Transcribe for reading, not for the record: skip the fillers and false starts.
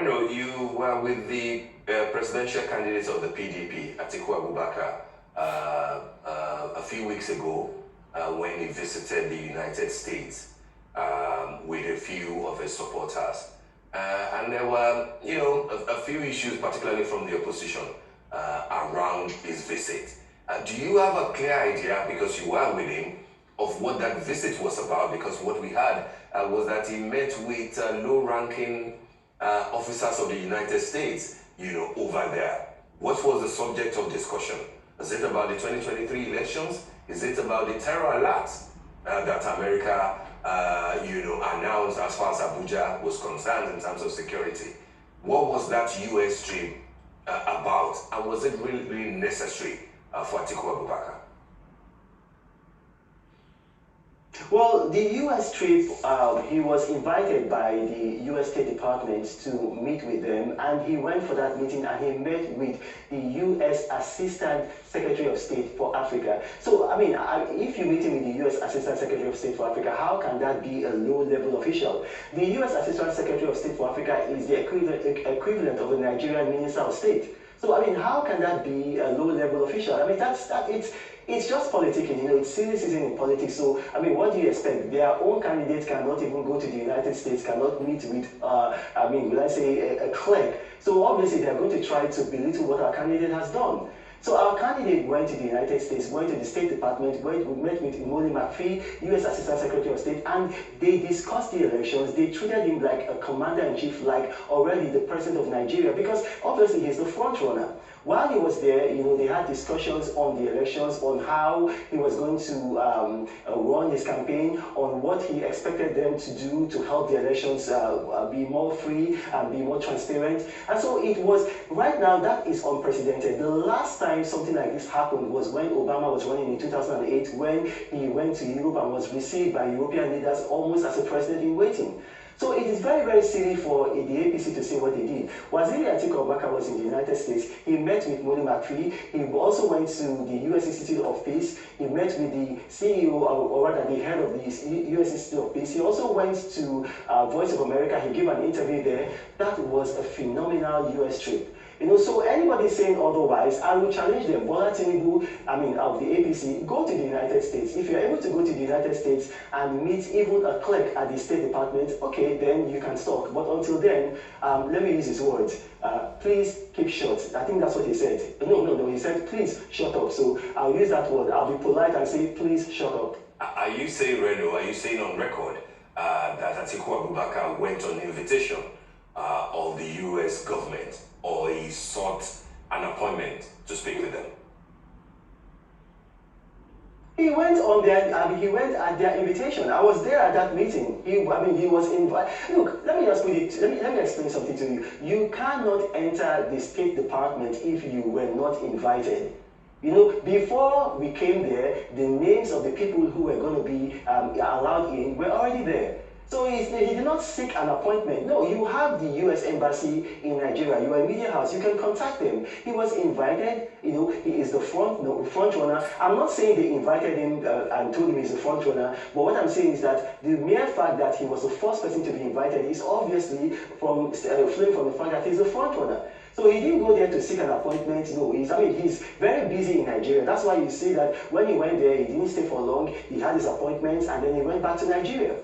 Reno, you were with the presidential candidate of the PDP, Atiku Abubakar, a few weeks ago when he visited the United States with a few of his supporters. And there were, a few issues, particularly from the opposition, around his visit. Do you have a clear idea, because you were with him, of what that visit was about? Because what we had was that he met with low-ranking officers of the United States, over there. What was the subject of discussion? Is it about the 2023 elections? Is it about the terror alert that America, announced as far as Abuja was concerned in terms of security? What was that U.S. trip about? And was it really necessary for Atiku Abubakar? Well, the U.S. trip, he was invited by the U.S. State Department to meet with them, and he went for that meeting and he met with the U.S. Assistant Secretary of State for Africa. So, I mean, if you're meeting with the U.S. Assistant Secretary of State for Africa, how can that be a low-level official? The U.S. Assistant Secretary of State for Africa is the equivalent of the Nigerian Minister of State. So, I mean, how can that be a low-level official? I mean, it's just politicking, it's silly season in politics. So, I mean, what do you expect? Their own candidates cannot even go to the United States, cannot meet with, will I say, a clerk. So, obviously, they're going to try to belittle what our candidate has done. So our candidate went to the United States, went to the State Department, we met with Imoli McPhee, U.S. Assistant Secretary of State, and they discussed the elections. They treated him like a commander-in-chief, like already the president of Nigeria, because obviously he's the front runner. While he was there, they had discussions on the elections, on how he was going to run his campaign, on what he expected them to do to help the elections be more free and be more transparent. And so it was, right now, that is unprecedented. The last time something like this happened was when Obama was running in 2008, when he went to Europe and was received by European leaders almost as a president in waiting. So it is very, very silly for the APC to say what they did. Waziri Atiku Abubakar was in the United States. He met with Imoli McPhee. He also went to the U.S. Institute of Peace. He met with the CEO, or rather the head of the U.S. Institute of Peace. He also went to Voice of America. He gave an interview there. That was a phenomenal U.S. trip. So anybody saying otherwise, I will challenge them. Bola Tinubu, of the APC, go to the United States. If you're able to go to the United States and meet even a clerk at the State Department, okay, then you can talk. But until then, let me use his words. Please keep short. I think that's what he said. No. He said, please shut up. So I'll use that word. I'll be polite and say, please shut up. Are you saying, Reno, on record that Atiku Abubakar went on invitation of the U.S. government, or he sought an appointment to speak with them? He went on their, he went at their invitation. I was there at that meeting. He was invited. Look, let me just put it, let me explain something to you. You cannot enter the State Department if you were not invited. Before we came there, the names of the people who were going to be allowed in were already there. So he did not seek an appointment. No, you have the U.S. Embassy in Nigeria. You are a media house. You can contact them. He was invited. He is the front runner. I'm not saying they invited him and told him he's the front runner. But what I'm saying is that the mere fact that he was the first person to be invited is obviously flowing from the fact that he's the front runner. So he didn't go there to seek an appointment. No, he's very busy in Nigeria. That's why you see that when he went there, he didn't stay for long. He had his appointments and then he went back to Nigeria.